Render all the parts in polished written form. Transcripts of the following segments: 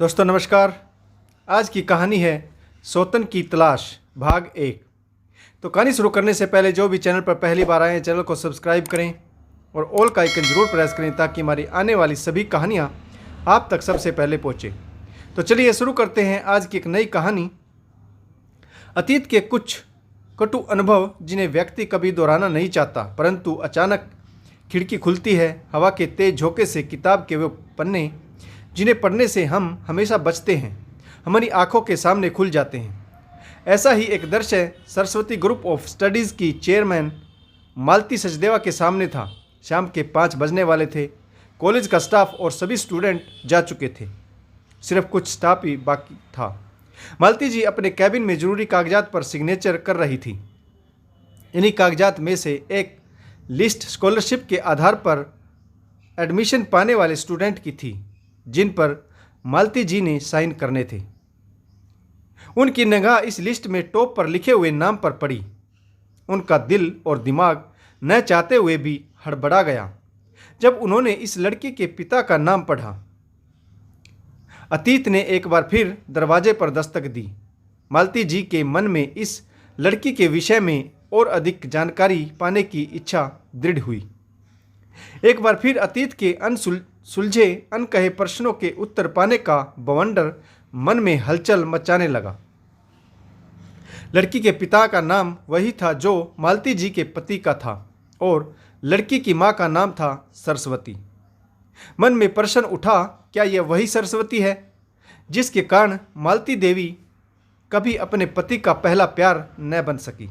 दोस्तों नमस्कार। आज की कहानी है सौतन की तलाश भाग 1। तो कहानी शुरू करने से पहले जो भी चैनल पर पहली बार आए हैं चैनल को सब्सक्राइब करें और ऑल का आइकन ज़रूर प्रेस करें ताकि हमारी आने वाली सभी कहानियाँ आप तक सबसे पहले पहुँचे। तो चलिए शुरू करते हैं आज की एक नई कहानी। अतीत के कुछ कटु अनुभव जिन्हें व्यक्ति कभी दोहराना नहीं चाहता, परंतु अचानक खिड़की खुलती है, हवा के तेज झोंके से किताब के वो पन्ने जिन्हें पढ़ने से हम हमेशा बचते हैं हमारी आंखों के सामने खुल जाते हैं। ऐसा ही एक दृश्य सरस्वती ग्रुप ऑफ स्टडीज़ की चेयरमैन मालती सचदेवा के सामने था। शाम के 5 बजने वाले थे। कॉलेज का स्टाफ और सभी स्टूडेंट जा चुके थे, सिर्फ कुछ स्टाफ ही बाकी था। मालती जी अपने कैबिन में जरूरी कागजात पर सिग्नेचर कर रही थी। इन्हीं कागजात में से एक लिस्ट स्कॉलरशिप के आधार पर एडमिशन पाने वाले स्टूडेंट की थी जिन पर मालती जी ने साइन करने थे। उनकी निगाह इस लिस्ट में टॉप पर लिखे हुए नाम पर पड़ी। उनका दिल और दिमाग न चाहते हुए भी हड़बड़ा गया जब उन्होंने इस लड़की के पिता का नाम पढ़ा। अतीत ने एक बार फिर दरवाजे पर दस्तक दी। मालती जी के मन में इस लड़की के विषय में और अधिक जानकारी पाने की इच्छा दृढ़ हुई। एक बार फिर अतीत के सुलझे अनकहे प्रश्नों के उत्तर पाने का बवंडर मन में हलचल मचाने लगा। लड़की के पिता का नाम वही था जो मालती जी के पति का था और लड़की की मां का नाम था सरस्वती। मन में प्रश्न उठा, क्या यह वही सरस्वती है जिसके कारण मालती देवी कभी अपने पति का पहला प्यार न बन सकी।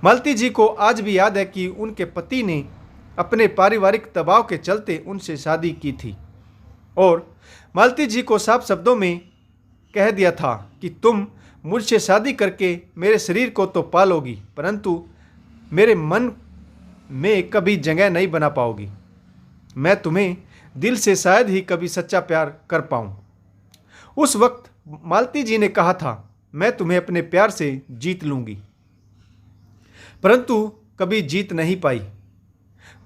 मालती जी को आज भी याद है कि उनके पति ने अपने पारिवारिक दबाव के चलते उनसे शादी की थी और मालती जी को साफ शब्दों में कह दिया था कि तुम मुझसे शादी करके मेरे शरीर को तो पालोगी, परंतु मेरे मन में कभी जगह नहीं बना पाओगी। मैं तुम्हें दिल से शायद ही कभी सच्चा प्यार कर पाऊँ। उस वक्त मालती जी ने कहा था, मैं तुम्हें अपने प्यार से जीत लूँगी, परंतु कभी जीत नहीं पाई।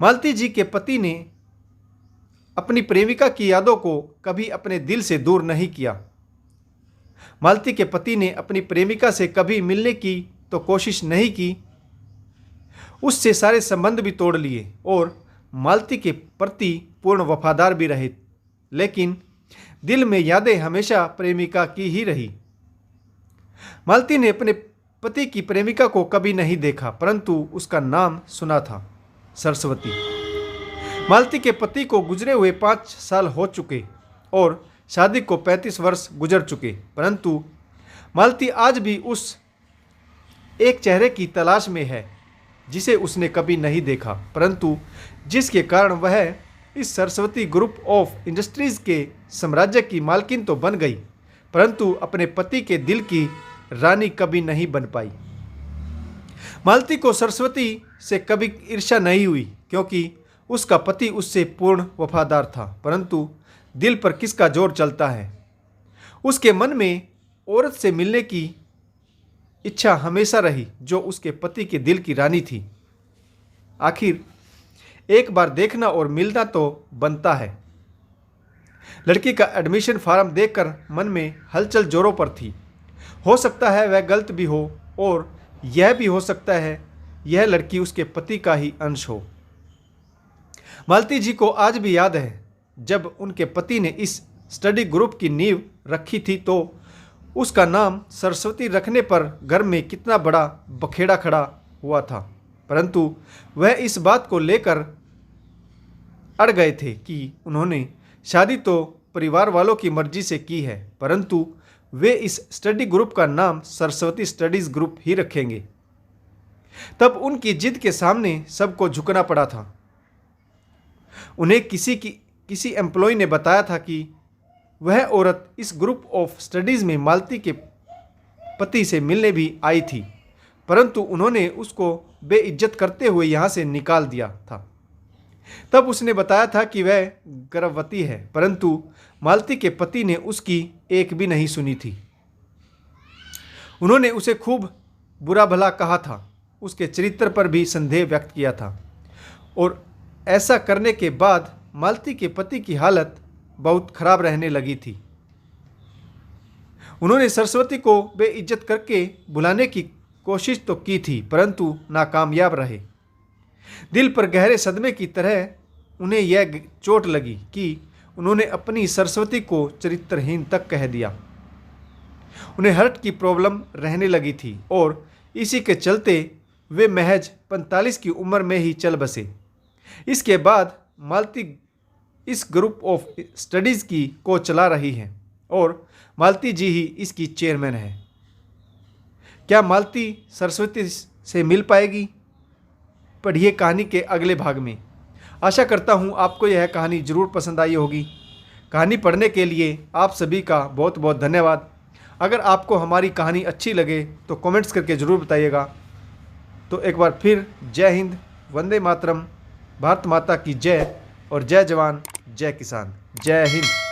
मालती जी के पति ने अपनी प्रेमिका की यादों को कभी अपने दिल से दूर नहीं किया। मालती के पति ने अपनी प्रेमिका से कभी मिलने की तो कोशिश नहीं की, उससे सारे संबंध भी तोड़ लिए और मालती के प्रति पूर्ण वफादार भी रहे, लेकिन दिल में यादें हमेशा प्रेमिका की ही रही। मालती ने अपने पति की प्रेमिका को कभी नहीं देखा, परंतु उसका नाम सुना था, सरस्वती। मालती के पति को गुजरे हुए 5 साल हो चुके और शादी को 35 वर्ष गुजर चुके, परंतु मालती आज भी उस एक चेहरे की तलाश में है जिसे उसने कभी नहीं देखा, परंतु जिसके कारण वह इस सरस्वती ग्रुप ऑफ इंडस्ट्रीज़ के साम्राज्य की मालकिन तो बन गई, परंतु अपने पति के दिल की रानी कभी नहीं बन पाई। मालती को सरस्वती से कभी ईर्ष्या नहीं हुई क्योंकि उसका पति उससे पूर्ण वफादार था, परंतु दिल पर किसका जोर चलता है। उसके मन में औरत से मिलने की इच्छा हमेशा रही जो उसके पति के दिल की रानी थी। आखिर एक बार देखना और मिलना तो बनता है। लड़की का एडमिशन फार्म देखकर मन में हलचल जोरों पर थी। हो सकता है वह गलत भी हो और यह भी हो सकता है यह लड़की उसके पति का ही अंश हो। मालती जी को आज भी याद है जब उनके पति ने इस स्टडी ग्रुप की नींव रखी थी तो उसका नाम सरस्वती रखने पर घर में कितना बड़ा बखेड़ा खड़ा हुआ था, परंतु वह इस बात को लेकर अड़ गए थे कि उन्होंने शादी तो परिवार वालों की मर्जी से की है, परंतु वे इस स्टडी ग्रुप का नाम सरस्वती स्टडीज़ ग्रुप ही रखेंगे। तब उनकी जिद के सामने सबको झुकना पड़ा था। उन्हें किसी एम्प्लॉय ने बताया था कि वह औरत इस ग्रुप ऑफ स्टडीज़ में मालती के पति से मिलने भी आई थी, परंतु उन्होंने उसको बेइज्जत करते हुए यहाँ से निकाल दिया था। तब उसने बताया था कि वह गर्भवती है, परंतु मालती के पति ने उसकी एक भी नहीं सुनी थी। उन्होंने उसे खूब बुरा भला कहा था, उसके चरित्र पर भी संदेह व्यक्त किया था और ऐसा करने के बाद मालती के पति की हालत बहुत खराब रहने लगी थी। उन्होंने सरस्वती को बेइज्जत करके बुलाने की कोशिश तो की थी, परंतु नाकामयाब रहे। दिल पर गहरे सदमे की तरह उन्हें यह चोट लगी कि उन्होंने अपनी सरस्वती को चरित्रहीन तक कह दिया। उन्हें हार्ट की प्रॉब्लम रहने लगी थी और इसी के चलते वे महज 45 की उम्र में ही चल बसे। इसके बाद मालती इस ग्रुप ऑफ स्टडीज़ को चला रही हैं और मालती जी ही इसकी चेयरमैन है। क्या मालती सरस्वती से मिल पाएगी? पढ़िए कहानी के अगले भाग में। आशा करता हूँ आपको यह कहानी ज़रूर पसंद आई होगी। कहानी पढ़ने के लिए आप सभी का बहुत बहुत धन्यवाद। अगर आपको हमारी कहानी अच्छी लगे तो कमेंट्स करके ज़रूर बताइएगा। तो एक बार फिर जय हिंद, वंदे मातरम, भारत माता की जय और जय जवान जय किसान। जय हिंद।